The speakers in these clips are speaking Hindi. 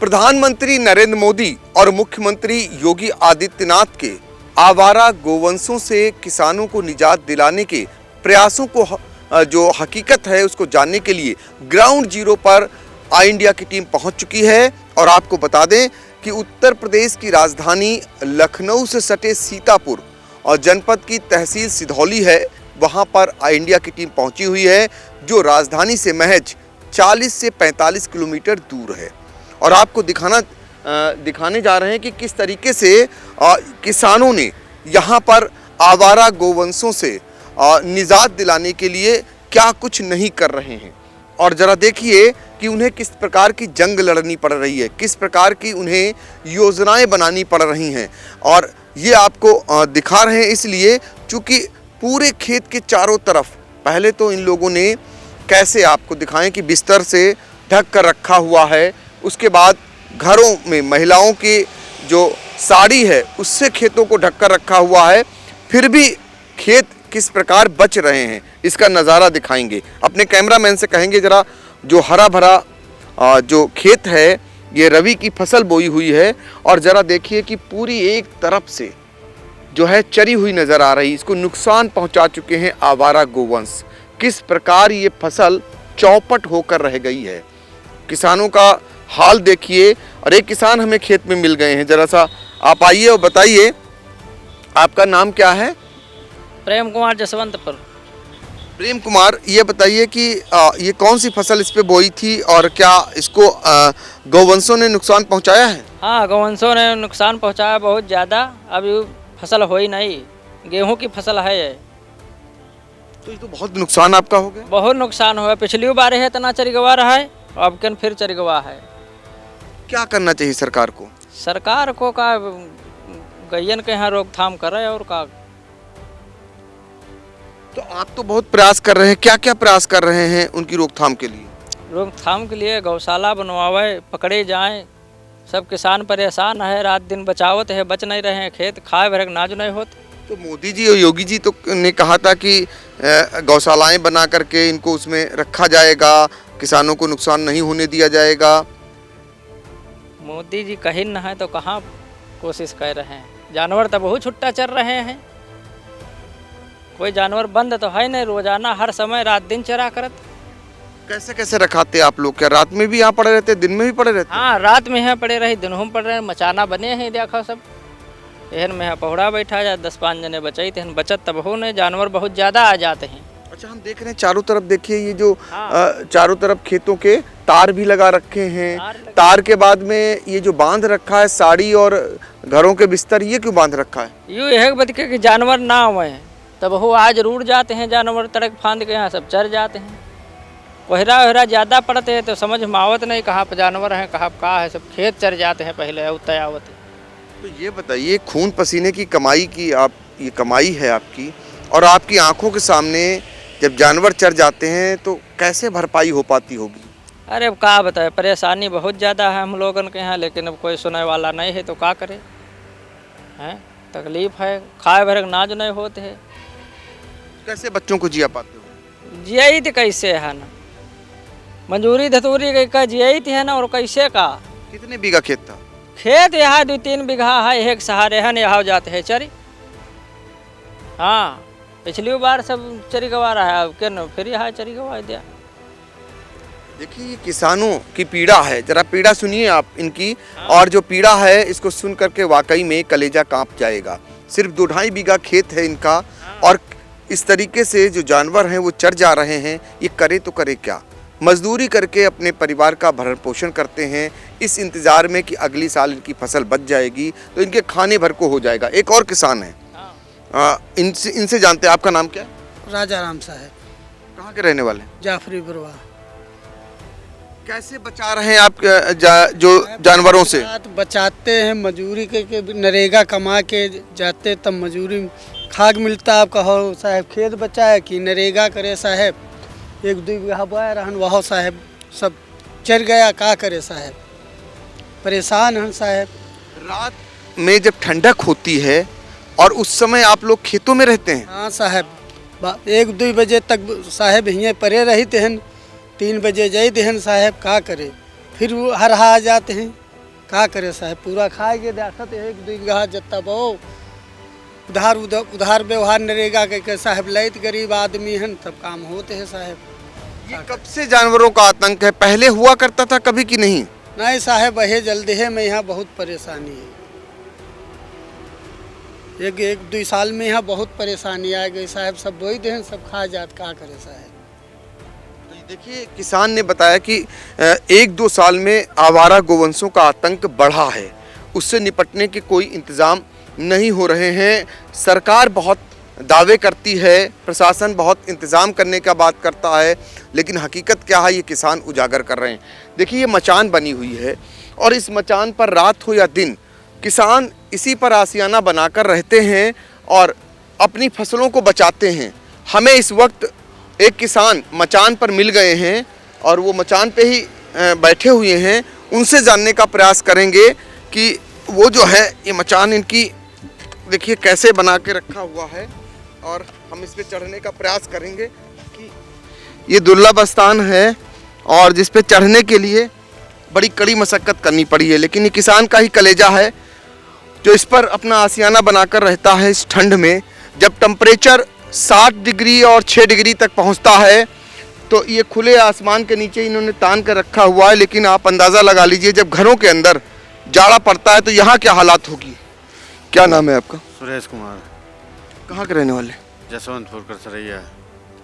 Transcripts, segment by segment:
प्रधानमंत्री नरेंद्र मोदी और मुख्यमंत्री योगी आदित्यनाथ के आवारा गोवंशों से किसानों को निजात दिलाने के प्रयासों को जो हकीकत है उसको जानने के लिए ग्राउंड जीरो पर आई इंडिया की टीम पहुंच चुकी है। और आपको बता दें कि उत्तर प्रदेश की राजधानी लखनऊ से सटे सीतापुर और जनपद की तहसील सिधौली है, वहां पर आई इंडिया की टीम पहुंची हुई है, जो राजधानी से महज 40 से 45 किलोमीटर दूर है। और आपको दिखाने जा रहे हैं कि किस तरीके से किसानों ने यहाँ पर आवारा गोवंशों से निजात दिलाने के लिए क्या कुछ नहीं कर रहे हैं। और ज़रा देखिए कि उन्हें किस प्रकार की जंग लड़नी पड़ रही है, किस प्रकार की उन्हें योजनाएं बनानी पड़ रही हैं। और ये आपको दिखा रहे हैं इसलिए चूँकि पूरे खेत के चारों तरफ पहले तो इन लोगों ने कैसे आपको दिखाएं कि बिस्तर से ढक कर रखा हुआ है, उसके बाद घरों में महिलाओं की जो साड़ी है उससे खेतों को ढक कर रखा हुआ है, फिर भी खेत किस प्रकार बच रहे हैं इसका नज़ारा दिखाएंगे। अपने कैमरामैन से कहेंगे ज़रा जो हरा भरा जो खेत है ये रवि की फसल बोई हुई है, और ज़रा देखिए कि पूरी एक तरफ से जो है चरी हुई नज़र आ रही, इसको नुकसान पहुंचा चुके हैं आवारा गोवंश। किस प्रकार ये फसल चौपट होकर रह गई है, किसानों का हाल देखिए। और एक किसान हमें खेत में मिल गए हैं, जरा सा आप आइए और बताइए आपका नाम क्या है? प्रेम कुमार जसवंतपुर। प्रेम कुमार, ये बताइए कि ये कौन सी फसल इस पे बोई थी और क्या इसको गौवंशों ने नुकसान पहुंचाया है? हाँ, गौवंशों ने नुकसान पहुंचाया बहुत ज़्यादा। अभी फसल हो ही नहीं, गेहूं की फसल है ये। तो ये तो बहुत नुकसान आपका हो गया। बहुत नुकसान हुआ, पिछली बार है इतना चरगवा रहा है, अब कन फिर चरगवा है। क्या करना चाहिए सरकार को? सरकार को का गैयन के यहाँ रोकथाम करे और का। तो आप तो बहुत प्रयास कर रहे हैं, क्या क्या प्रयास कर रहे हैं उनकी रोकथाम के लिए? रोकथाम के लिए गौशाला बनवावे, पकड़े जाएं। सब किसान परेशान है, रात दिन बचावत है, बच नहीं रहे हैं, खेत खाए भरक नाज नहीं होते। तो मोदी जी और योगी जी तो ने कहा था कि गौशालाएं बना करके इनको उसमें रखा जाएगा, किसानों को नुकसान नहीं होने दिया जाएगा। मोदी जी कहीं न है तो कहाँ कोशिश कर रहे हैं। जानवर तो बहुत छुट्टा चल रहे हैं, कोई जानवर बंद तो है नहीं, रोजाना हर समय रात दिन चरा करत। कैसे कैसे रखाते आप लोग? क्या रात में भी यहाँ पड़े रहते, दिन में भी पड़े रहते? हाँ, रात में यहाँ पड़े रहे, दिनों में पड़े रहे। मचाना बने हैं देखो सब, एहन में यहाँ पहुड़ा बैठा जाए, 10-5 जने बचाई थे, बचत तब हो नहीं, जानवर बहुत ज़्यादा आ जाते हैं। अच्छा, हम देख रहे हैं चारों तरफ, देखिए ये जो चारों तरफ खेतों के तार भी लगा रखे हैं। तार के बाद में ये जो बांध रखा है साड़ी और घरों के बिस्तर, ये क्यों बांध रखा है? यूँ यह बतके कि जानवर ना हुए तब वो आज रूट जाते हैं, जानवर तड़क फांद के यहाँ सब चर जाते हैं। कोहरा वहरा ज़्यादा पड़ते हैं तो समझ में आवत नहीं कहाँ पर जानवर हैं कहाँ पर कहाँ है, सब खेत चर जाते हैं पहले उतयावत। तो ये बताइए, खून पसीने की कमाई की आप ये कमाई है आपकी, और आपकी आंखों के सामने जब जानवर चर जाते हैं तो कैसे भरपाई हो पाती होगी? अरे अब क्या बताए, परेशानी बहुत ज़्यादा है हम लोगन के यहाँ, लेकिन अब कोई सुनने वाला नहीं है तो क्या करे हैं, तकलीफ है, खाए भरक नाज नहीं होते हैं। कैसे बच्चों को जिया पाते हो? जियाई थी कैसे है ना, मंजूरी धतूरी का जियाई थी है ना, और कैसे का। कितने बीघा खेत था? खेत यहाँ 2-3 बीघा है, एक सहारे है यहाँ जाते हैं चरी। हाँ, पिछली बार सब चरी गवा रहा है, अब क्या फिर यहाँ चरी गवा दिया। देखिए किसानों की पीड़ा है, जरा पीड़ा सुनिए आप इनकी। और जो पीड़ा है इसको सुन करके वाकई में कलेजा कांप जाएगा। सिर्फ 2-2.5 बीघा खेत है इनका, और इस तरीके से जो जानवर हैं वो चर जा रहे हैं। ये करे तो करे क्या? मजदूरी करके अपने परिवार का भरण पोषण करते हैं, इस इंतज़ार में कि अगली साल इनकी फसल बच जाएगी तो इनके खाने भर को हो जाएगा। एक और किसान है, इनसे जानते हैं, आपका नाम क्या है? राजा राम साहब। कहाँ के रहने वाले? जाफरी बरवा। कैसे बचा रहे हैं आप जो जानवरों से? बचाते हैं, मजदूरी के नरेगा कमा के जाते, तब मजदूरी खाग मिलता। आपका हो साहब, खेत बचा है कि नरेगा करे साहब, 1-2 बीघा बोया रहन वह साहब सब चर गया, का करे साहब, परेशान हैं साहब। रात में जब ठंडक होती है और उस समय आप लोग खेतों में रहते हैं? हाँ साहब, 1-2 बजे तक साहब यहीं परे रहते हैं, 3 बजे जाते हैं साहब, का करे, फिर वो हर आ जाते हैं। का करे साहब, पूरा खाए के देखत 1-2 बीघा जत्ता बहु उधार उधार व्यवहार नरेगा के साहब लैत गरीब आदमी हैं तब काम होते हैं साहब। ये कब से जानवरों का आतंक है? पहले हुआ करता था कभी कि नहीं? नहीं साहब, वही जल्दी है में यहाँ बहुत परेशानी है। 1-2 साल में यहाँ बहुत परेशानी आ गई साहब, सब बोई दे सब खा जात, का करे साहब। तो देखिए, किसान ने बताया कि 1-2 साल में आवारा गोवंशों का आतंक बढ़ा है, उससे निपटने के कोई इंतजाम नहीं हो रहे हैं। सरकार बहुत दावे करती है, प्रशासन बहुत इंतज़ाम करने का बात करता है, लेकिन हकीकत क्या है ये किसान उजागर कर रहे हैं। देखिए, ये मचान बनी हुई है और इस मचान पर रात हो या दिन किसान इसी पर आशियाना बनाकर रहते हैं और अपनी फसलों को बचाते हैं। हमें इस वक्त एक किसान मचान पर मिल गए हैं और वो मचान पे ही बैठे हुए हैं। उनसे जानने का प्रयास करेंगे कि वो जो है ये मचान इनकी देखिए कैसे बना के रखा हुआ है और हम इस पे चढ़ने का प्रयास करेंगे कि ये दुर्लभ स्थान है और जिस पे चढ़ने के लिए बड़ी कड़ी मशक्कत करनी पड़ी है, लेकिन ये किसान का ही कलेजा है जो इस पर अपना आशियाना बनाकर रहता है। इस ठंड में जब टेम्परेचर 60 डिग्री और 6 डिग्री तक पहुंचता है तो ये खुले आसमान के नीचे इन्होंने तान कर रखा हुआ है, लेकिन आप अंदाज़ा लगा लीजिए जब घरों के अंदर जाड़ा पड़ता है तो यहाँ क्या हालात होगी। क्या नाम है आपका? सुरेश कुमार। कहाँ के रहने वाले? जसवंतपुर का सरैया।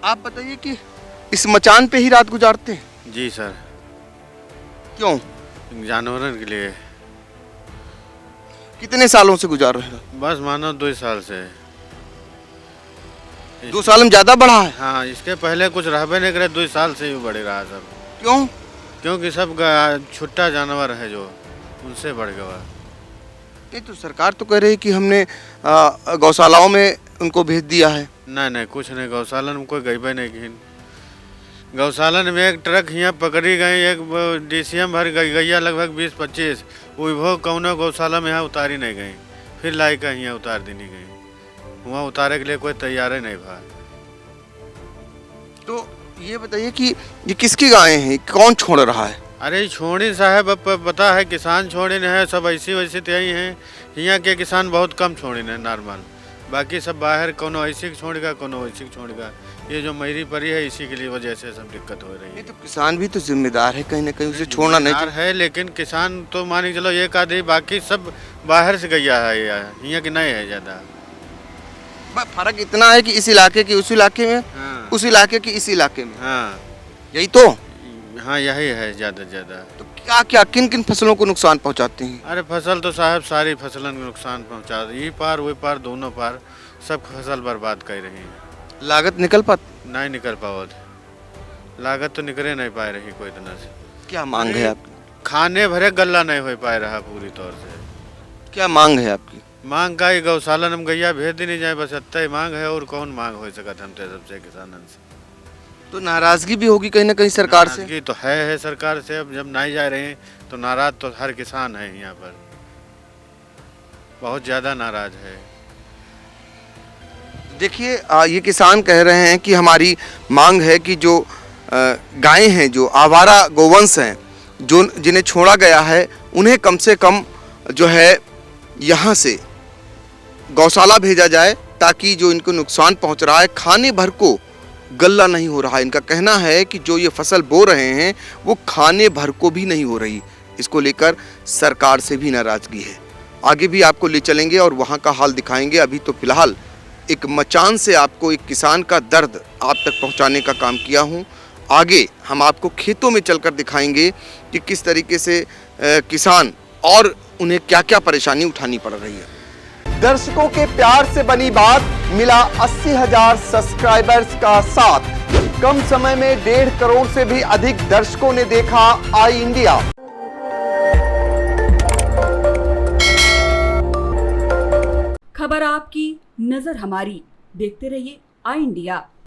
आप बताइए कि इस मचान पे ही रात गुजारते हैं? जी सर। क्यों? जानवरों के लिए। कितने सालों से गुजार रहे हैं? बस मानो 2 साल से। 2 साल में ज़्यादा बढ़ा है? हाँ, इसके पहले कुछ रहबे नहीं करे, 2 साल से ही बढ़ रहा सब। क्यों? क्योंकि सब छुट्टा जानवर है जो उनसे बढ़ गया। नहीं तो सरकार तो कह रही है कि हमने गौशालाओं में उनको भेज दिया है। नहीं, कुछ नहीं, गौशाला में कोई गई नहीं की। गौशाला में एक ट्रक यहाँ पकड़ी गई, एक DCM भर गैया लगभग 20-25, वो कौनो गौशाला में यहाँ उतारी नहीं गई, फिर लाई का यहाँ उतार देनी गई। वहाँ उतारे के लिए कोई तैयार ही नहीं था। तो ये बताइए कि ये किसकी गायें हैं, कौन छोड़ रहा है? अरे छोड़ी साहब, अब पता है किसान छोड़ी है, सब ऐसी वैसी तो यही हैं। यहाँ के किसान बहुत कम छोड़ी है नॉर्मल, बाकी सब बाहर कोनो ऐसी छोड़ेगा कोनो वैसी छोड़ेगा। ये जो मरी पड़ी है इसी के लिए वजह से सब दिक्कत हो रही है। तो किसान भी तो जिम्मेदार है, कहीं ना कहीं उसे छोड़ना नहीं है, लेकिन किसान तो मान के चलो एक आधी, बाकी सब बाहर से गैया है, यहाँ की नहीं है ज़्यादा। फर्क इतना है कि इस इलाके की उस इलाके में, हाँ। उस इलाके की इस इलाके में। हाँ, यही तो। हाँ, यही है ज़्यादा से ज़्यादा। तो क्या क्या किन किन फसलों को नुकसान पहुंचाते हैं? अरे फसल तो साहब सारी फसलों को नुकसान पहुंचा, ये पार वो पार दोनों पार सब फसल बर्बाद कर रही है। लागत निकल पाती? नहीं निकल पावत, लागत तो निकले नहीं पा रही कोई तरह से। क्या मांग है आपकी? खाने भरे गल्ला नहीं हो पा रहा पूरी तौर से। क्या मांग है आपकी? मांग का ही गौशाला में गैया भेज दी नहीं जाए, बस इतना ही मांग है, और कौन मांग हो सकता हमसे सबसे किसानन से। तो नाराजगी भी होगी कहीं ना कहीं सरकार से? नाराजगी तो है सरकार से। अब जब नहीं जा रहे हैं तो नाराज तो हर किसान है, यहाँ पर बहुत ज़्यादा नाराज है। देखिए, ये किसान कह रहे हैं कि हमारी मांग है कि जो गायें हैं, जो आवारा गोवंश हैं, जो जिन्हें छोड़ा गया है, उन्हें कम से कम जो है यहाँ से गौशाला भेजा जाए, ताकि जो इनको नुकसान पहुँच रहा है, खाने भर को गल्ला नहीं हो रहा है। इनका कहना है कि जो ये फसल बो रहे हैं वो खाने भर को भी नहीं हो रही। इसको लेकर सरकार से भी नाराज़गी है। आगे भी आपको ले चलेंगे और वहाँ का हाल दिखाएंगे। अभी तो फिलहाल एक मचान से आपको एक किसान का दर्द आप तक पहुँचाने का काम किया हूँ। आगे हम आपको खेतों में चलकर दिखाएंगे कि किस तरीके से किसान और उन्हें क्या क्या परेशानी उठानी पड़ रही है। दर्शकों के प्यार से बनी बात, मिला 80,000 सब्सक्राइबर्स का साथ। कम समय में 1.5 करोड़ से भी अधिक दर्शकों ने देखा आई इंडिया। खबर आपकी, नजर हमारी। देखते रहिए आई इंडिया।